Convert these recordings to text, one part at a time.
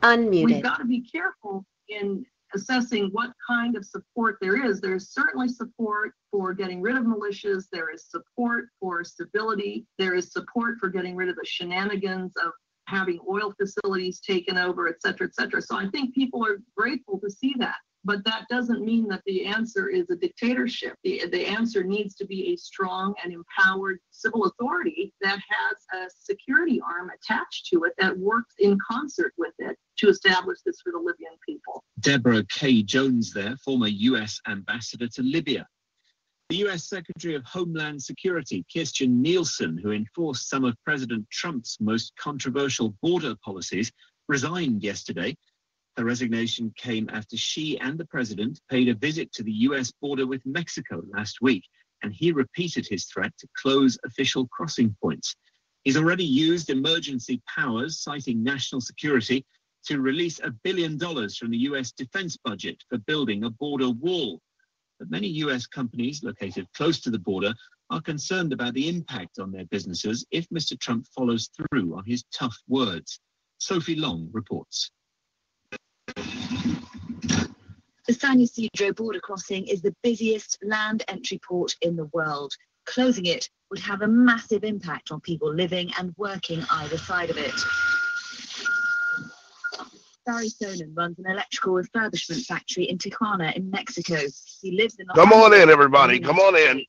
Unmuted. We've got to be careful in assessing what kind of support there is. There's certainly support for getting rid of militias. There is support for stability. There is support for getting rid of the shenanigans of having oil facilities taken over, et cetera, et cetera. So I think people are grateful to see that. But that doesn't mean that the answer is a dictatorship. The answer needs to be a strong and empowered civil authority that has a security arm attached to it that works in concert with it to establish this for the Libyan people. Deborah K. Jones there, former U.S. ambassador to Libya. The U.S. Secretary of Homeland Security, Kirstjen Nielsen, who enforced some of President Trump's most controversial border policies, resigned yesterday. Her resignation came after she and the president paid a visit to the U.S. border with Mexico last week, and he repeated his threat to close official crossing points. He's already used emergency powers, citing national security, to release $1 billion from the U.S. defense budget for building a border wall. But many U.S. companies located close to the border are concerned about the impact on their businesses if Mr. Trump follows through on his tough words. Sophie Long reports. The San Ysidro border crossing is the busiest land entry port in the world. Closing it would have a massive impact on people living and working either side of it. Barry Sonnen runs an electrical refurbishment factory in Tijuana in Mexico. He lives in the... Come on in, everybody. Come on in.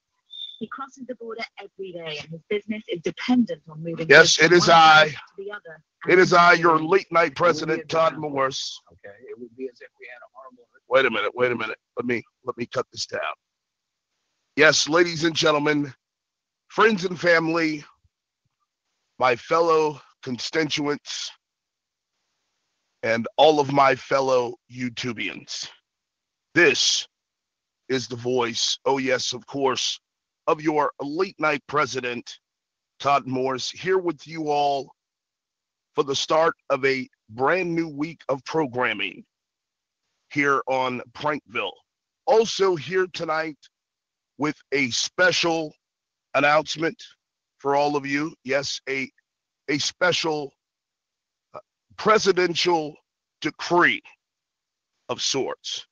He crosses the border every day, and his business is dependent on moving... Yes, it is I. ...to the other. It is I, your late night president, Todd Morris. Okay, it would be as if we had a horrible... Wait a minute. Let me cut this down. Yes, ladies and gentlemen, friends and family, my fellow constituents, and all of my fellow YouTubians. This is the voice, oh yes, of course, of your late night president, Todd Morris, here with you all for the start of a brand new week of programming here on Prankville. Also here tonight with a special announcement for all of you. Yes, a special presidential decree of sorts.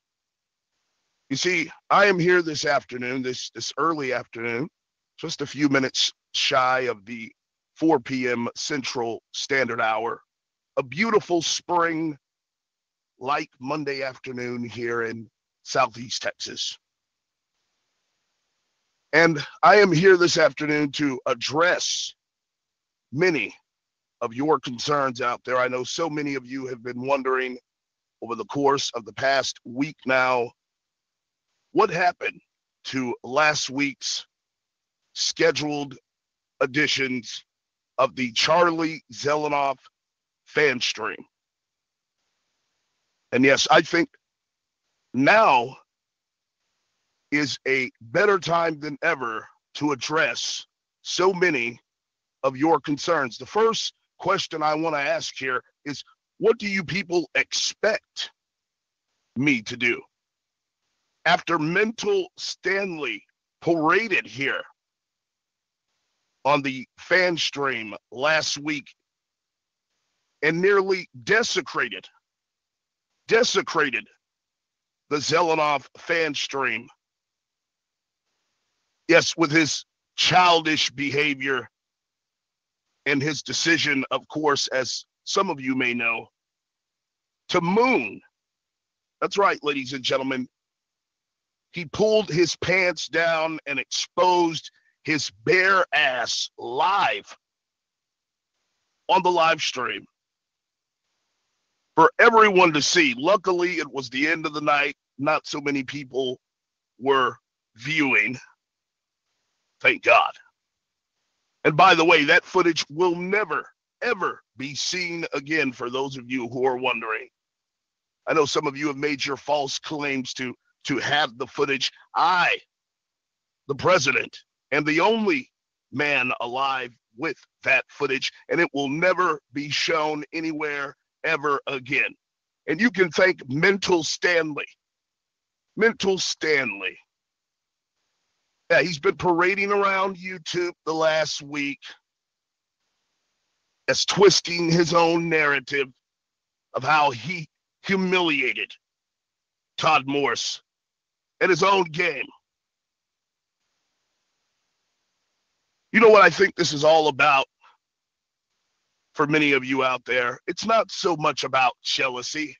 You see, I am here this afternoon, this early afternoon, just a few minutes shy of the 4 p.m. Central Standard Hour, a beautiful spring like Monday afternoon here in Southeast Texas. And I am here this afternoon to address many of your concerns out there. I know so many of you have been wondering over the course of the past week now, what happened to last week's scheduled editions of the Charlie Zelenoff fan stream. And yes, I think now is a better time than ever to address so many of your concerns. The first question I want to ask here is, what do you people expect me to do? After Mental Stanley paraded here on the fan stream last week and nearly desecrated the Zelenoff fan stream. Yes, with his childish behavior and his decision, of course, as some of you may know, to moon. That's right, ladies and gentlemen. He pulled his pants down and exposed his bare ass live on the live stream for everyone to see. Luckily, it was the end of the night. Not so many people were viewing. Thank God. And by the way, that footage will never, ever be seen again for those of you who are wondering. I know some of you have made your false claims to have the footage. I, the president, am the only man alive with that footage, and it will never be shown anywhere ever again. And you can thank Mental Stanley. Mental Stanley. Yeah, he's been parading around YouTube the last week as twisting his own narrative of how he humiliated Todd Morris at his own game. You know what I think this is all about for many of you out there? It's not so much about jealousy.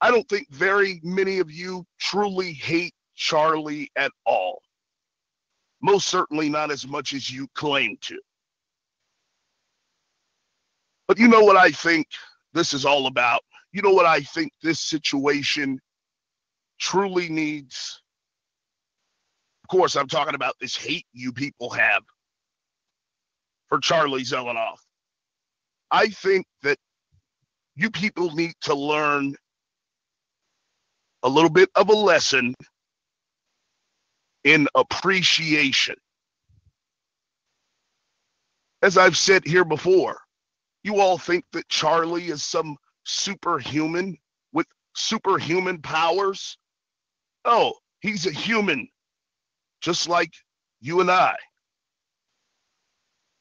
I don't think very many of you truly hate Charlie at all. Most certainly not as much as you claim to. But you know what I think this is all about? You know what I think this situation truly needs? Of course, I'm talking about this hate you people have for Charlie Zelenoff. I think that you people need to learn a little bit of a lesson in appreciation. As I've said here before, you all think that Charlie is some superhuman with superhuman powers. Oh, he's a human, just like you and I.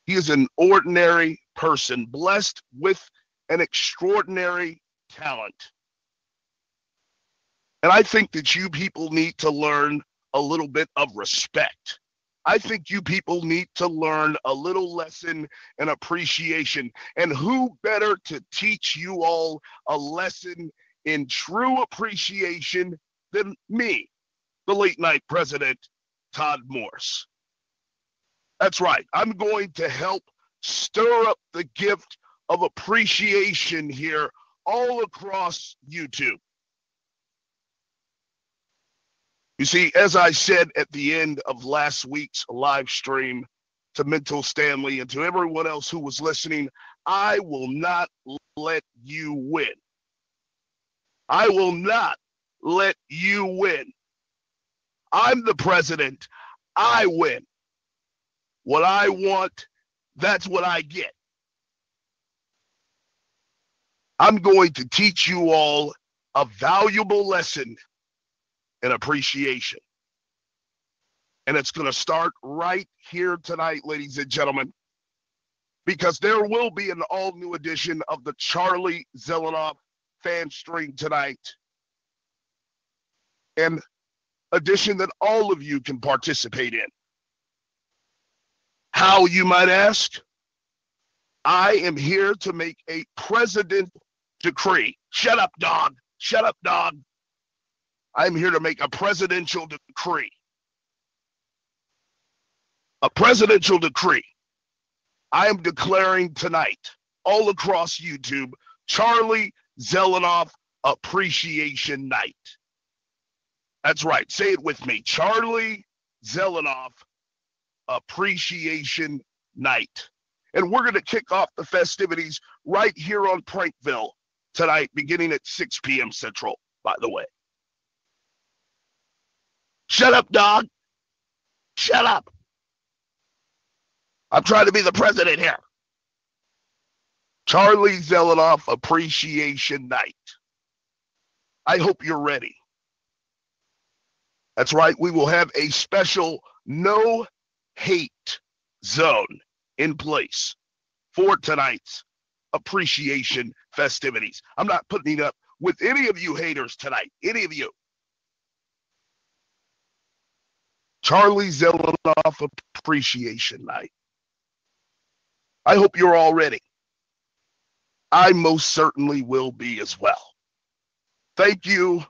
He is an ordinary person, blessed with an extraordinary talent. And I think that you people need to learn a little bit of respect. I think you people need to learn a little lesson in appreciation. And who better to teach you all a lesson in true appreciation than me, the late night president, Todd Morris. That's right. I'm going to help stir up the gift of appreciation here all across YouTube. You see, as I said at the end of last week's live stream to Mental Stanley and to everyone else who was listening, I will not let you win. I will not let you win. I'm the president. I win. What I want, that's what I get. I'm going to teach you all a valuable lesson in appreciation. And it's going to start right here tonight, ladies and gentlemen, because there will be an all-new edition of the Charlie Zelenoff fan stream tonight. An edition that all of you can participate in. How, you might ask? I am here to make a president decree. Shut up, dog. Shut up, dog. I'm here to make a presidential decree. A presidential decree. I am declaring tonight, all across YouTube, Charlie Zelenoff Appreciation Night. That's right. Say it with me. Charlie Zelenoff Appreciation Night. And we're going to kick off the festivities right here on Prankville tonight, beginning at 6 p.m. Central, by the way. Shut up, dog. Shut up. I'm trying to be the president here. Charlie Zelenoff Appreciation Night. I hope you're ready. That's right. We will have a special no hate zone in place for tonight's appreciation festivities. I'm not putting up with any of you haters tonight. Any of you. Charlie Zelenoff Appreciation Night. I hope you're all ready. I most certainly will be as well. Thank you.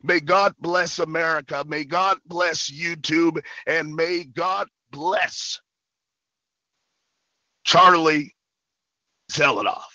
May God bless America. May God bless YouTube. And may God bless Charlie Zelenoff.